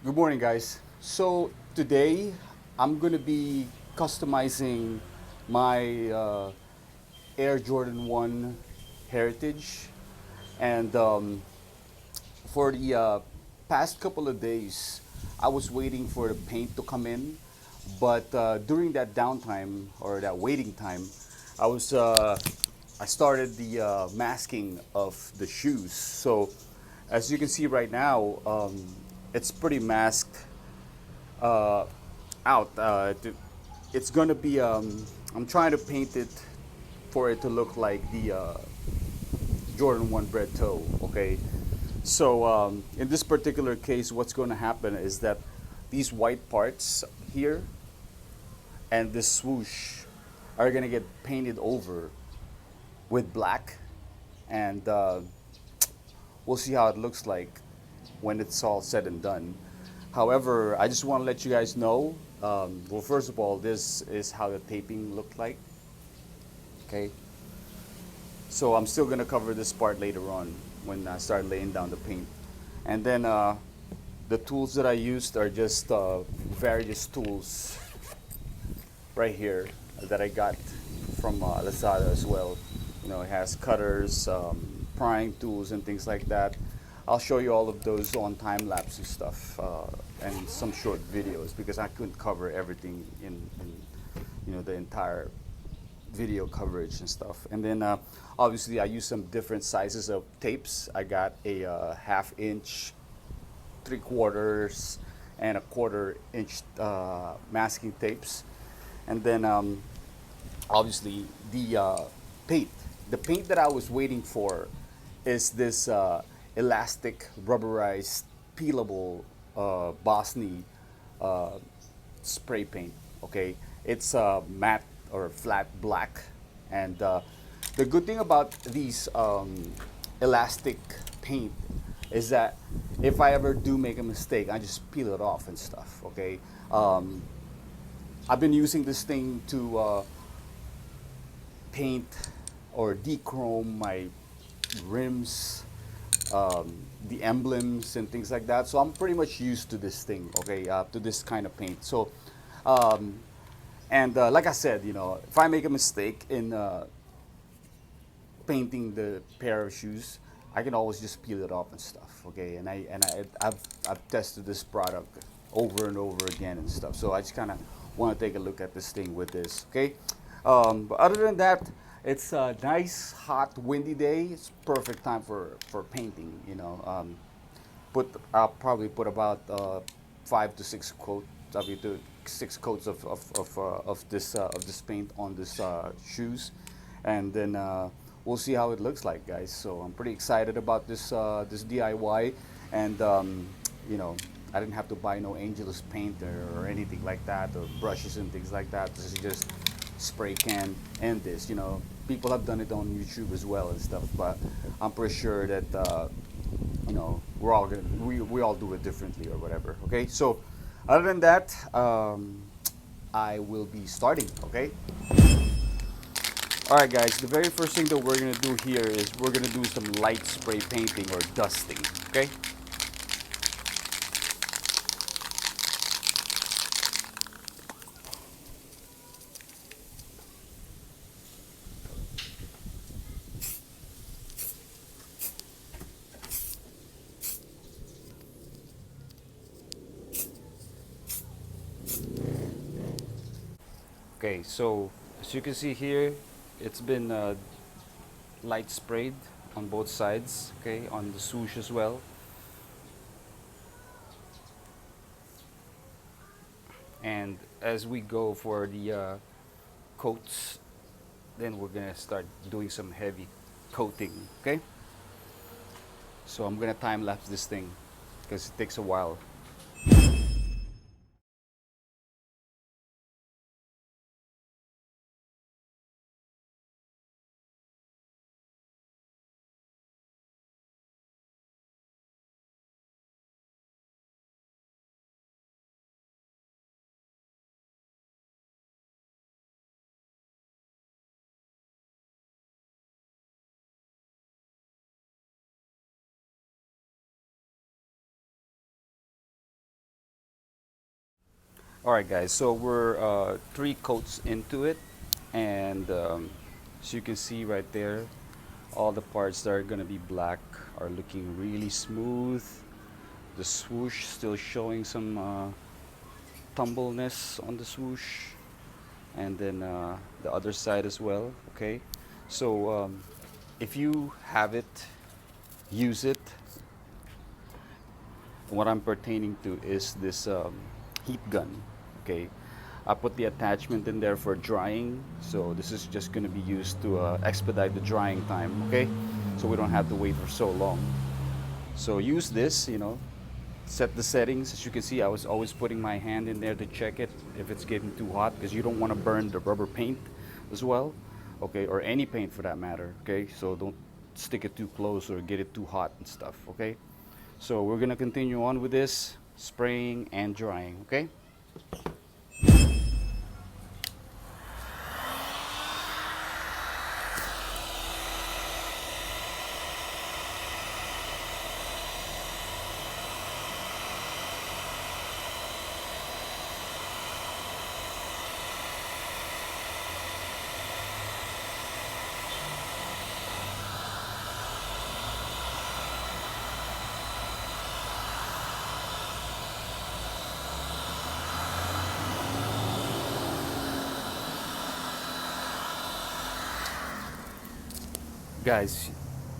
Good morning, guys. So today I'm gonna be customizing my Air Jordan 1 Heritage, and for the past couple of days, I was waiting for the paint to come in, but during that downtime or that waiting time, I was I started the masking of the shoes. So as you can see right now, it's pretty masked uh, out. It's gonna be. I'm trying to paint it for it to look like the Jordan 1 Bred toe. Okay, so in this particular case, what's going to happen is that these white parts here and this swoosh are going to get painted over with black, and we'll see how it looks like when it's all said and done. However, I just want to let you guys know. Well, first of all, this is how the taping looked like. Okay, so I'm still gonna cover this part later on when I start laying down the paint, and then the tools that I used are just various tools right here that I got from Lazada as well. You know, it has cutters, prying tools, and things like that. I'll show you all of those on time lapse and stuff, and some short videos because I couldn't cover everything in the entire video coverage and stuff. And then obviously I use some different sizes of tapes. I got a half inch, 3/4, and a 1/4 inch masking tapes. And then obviously the paint. The paint that I was waiting for is this elastic, rubberized, peelable Bosnia uh, spray paint. Okay, it's matte or flat black, and the good thing about these elastic paint is that if I ever do make a mistake, I just peel it off and stuff. Okay, I've been using this thing to paint or dechrome my rims, the emblems and things like that. So I'm pretty much used to this thing, okay, to this kind of paint. So, um, and like I said, if I make a mistake in painting the pair of shoes, I can always just peel it off and stuff, okay. I've tested this product over and over again and stuff. So I just kind of want to take a look at this thing with this, okay. But other than that, it's a nice, hot, windy day. It's perfect time for painting. I'll probably put about 5 to 6 coats. I mean, 6 coats of this paint on this shoes, and then we'll see how it looks like, guys. So I'm pretty excited about this DIY, and I didn't have to buy no Angelus paint or anything like that, or brushes and things like that. This is just spray can and this. People have done it on YouTube as well and stuff, but I'm pretty sure that we all do it differently or whatever. Okay, so other than that, I will be starting. Okay. All right, guys. The very first thing that we're gonna do here is we're gonna do some light spray painting or dusting. Okay. Okay. So as you can see here, it's been light sprayed on both sides. Okay, on the swoosh as well. And as we go for the coats, then we're gonna start doing some heavy coating. Okay. So I'm gonna time lapse this thing because it takes a while. All right, guys. So we're three coats into it, and as you can see right there, all the parts that are gonna be black are looking really smooth. The swoosh still showing some tumbleness on the swoosh, and then the other side as well. Okay, so if you have it, use it. What I'm pertaining to is this heat gun. Okay, I put the attachment in there for drying, so this is just going to be used to expedite the drying time. Okay, so we don't have to wait for so long. So use this, set the settings. As you can see, I was always putting my hand in there to check it if it's getting too hot, because you don't want to burn the rubber paint as well. Okay, or any paint for that matter. Okay, so don't stick it too close or get it too hot and stuff. Okay, so we're gonna continue on with this spraying and drying. Okay. Guys,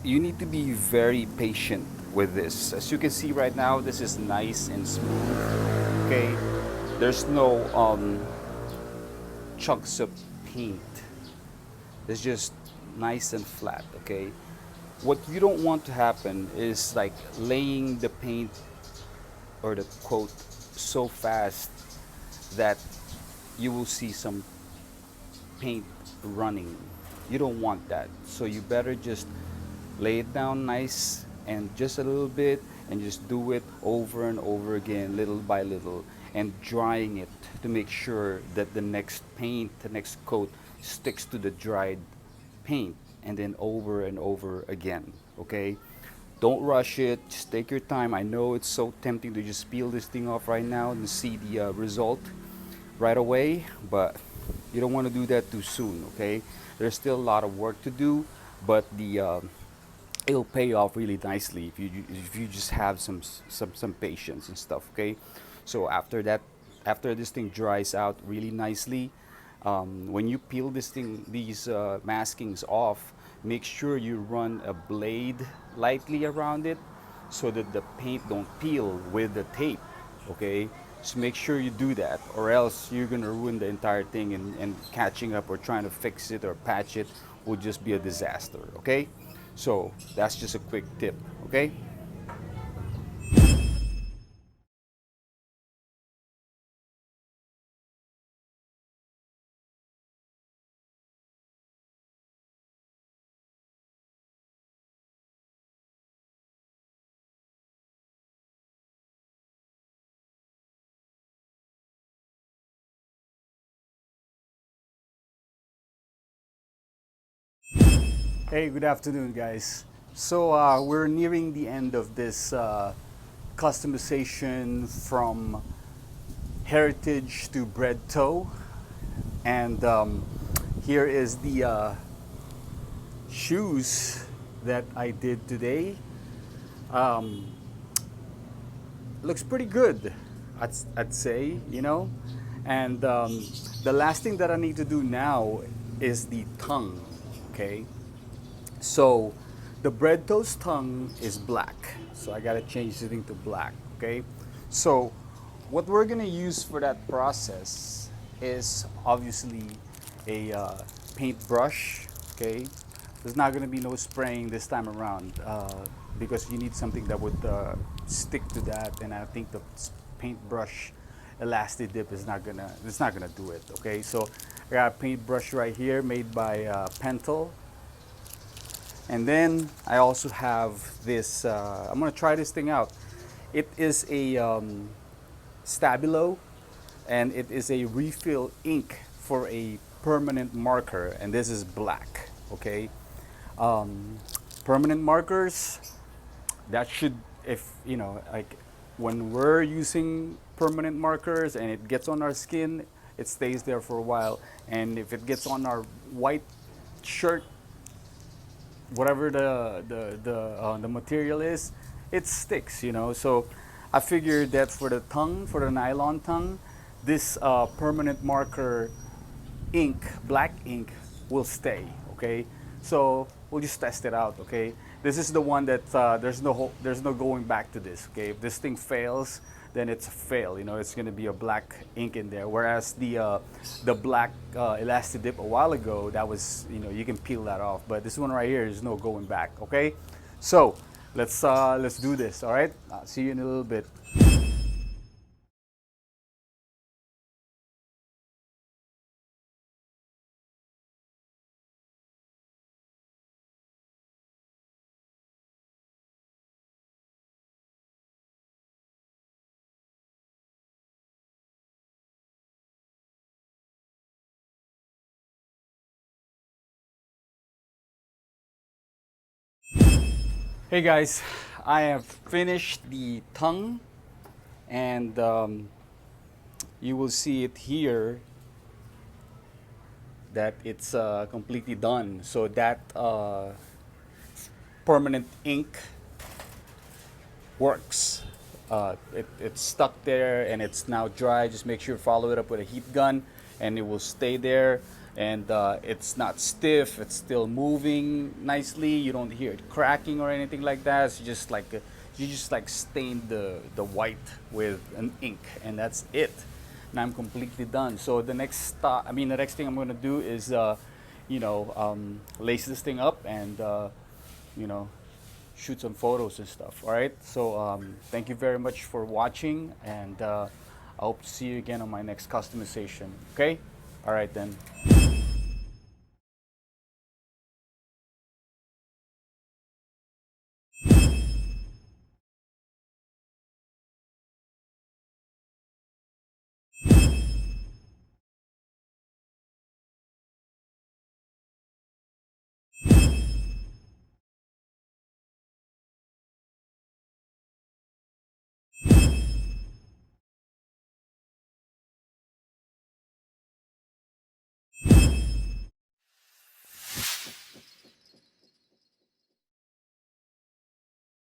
you need to be very patient with this. As you can see right now, this is nice and smooth. Okay, there's no chunks of paint. It's just nice and flat. Okay, what you don't want to happen is like laying the paint or the coat so fast that you will see some paint running. You don't want that. So you better just lay it down nice and just a little bit, and just do it over and over again, little by little, and drying it to make sure that the next paint, the next coat sticks to the dried paint, and then over and over again. Okay? Don't rush it. Just take your time. I know it's so tempting to just peel this thing off right now and see the result right away, but you don't want to do that too soon. Okay? There's still a lot of work to do, but it'll pay off really nicely if you just have some patience and stuff. Okay, so after that, after this thing dries out really nicely, when you peel these maskings off, make sure you run a blade lightly around it so that the paint don't peel with the tape. Okay, so make sure you do that, or else you're gonna ruin the entire thing, and catching up or trying to fix it or patch it will just be a disaster. Okay, so that's just a quick tip. Okay. Hey, good afternoon, guys. So we're nearing the end of this customization from heritage to bread toe, and here is the shoes that I did today. Um, Looks pretty good, I'd say, And the last thing that I need to do now is the tongue, okay? So the bread toast tongue is black, so I gotta change the thing to black, okay? So what we're gonna use for that process is obviously a paintbrush, okay? There's not gonna be no spraying this time around because you need something that would stick to that, and I think the paintbrush elastic dip is not gonna, it's not gonna do it, okay? So I got a paintbrush right here made by Pentel. And then I also have this, I'm gonna try this thing out. It is a Stabilo, and it is a refill ink for a permanent marker, and this is black, okay? Permanent markers, that should, if, like when we're using permanent markers and it gets on our skin, it stays there for a while. And if it gets on our white shirt, whatever the material is, it sticks, you know. So I figured that for the tongue, for the nylon tongue, this permanent marker ink, black ink, will stay. Okay, so we'll just test it out. Okay, this is the one that there's no going back to this. Okay, if this thing fails, then it's a fail. You know, it's going to be a black ink in there. Whereas the black elastic dip a while ago, that was, you know, you can peel that off. But this one right here is no going back. Okay, so let's do this. All right, I'll see you in a little bit. Hey guys, I have finished the tongue, and you will see it here that it's completely done. So that permanent ink works. It's stuck there and it's now dry. Just make sure you follow it up with a heat gun and it will stay there. And it's not stiff, it's still moving nicely. You don't hear it cracking or anything like that. It's just like you just like stain the white with an ink, and that's it. And I'm completely done. So the next the next thing I'm gonna do is lace this thing up and you know, shoot some photos and stuff. All right. So thank you very much for watching, and I hope to see you again on my next customization. Okay. All right then.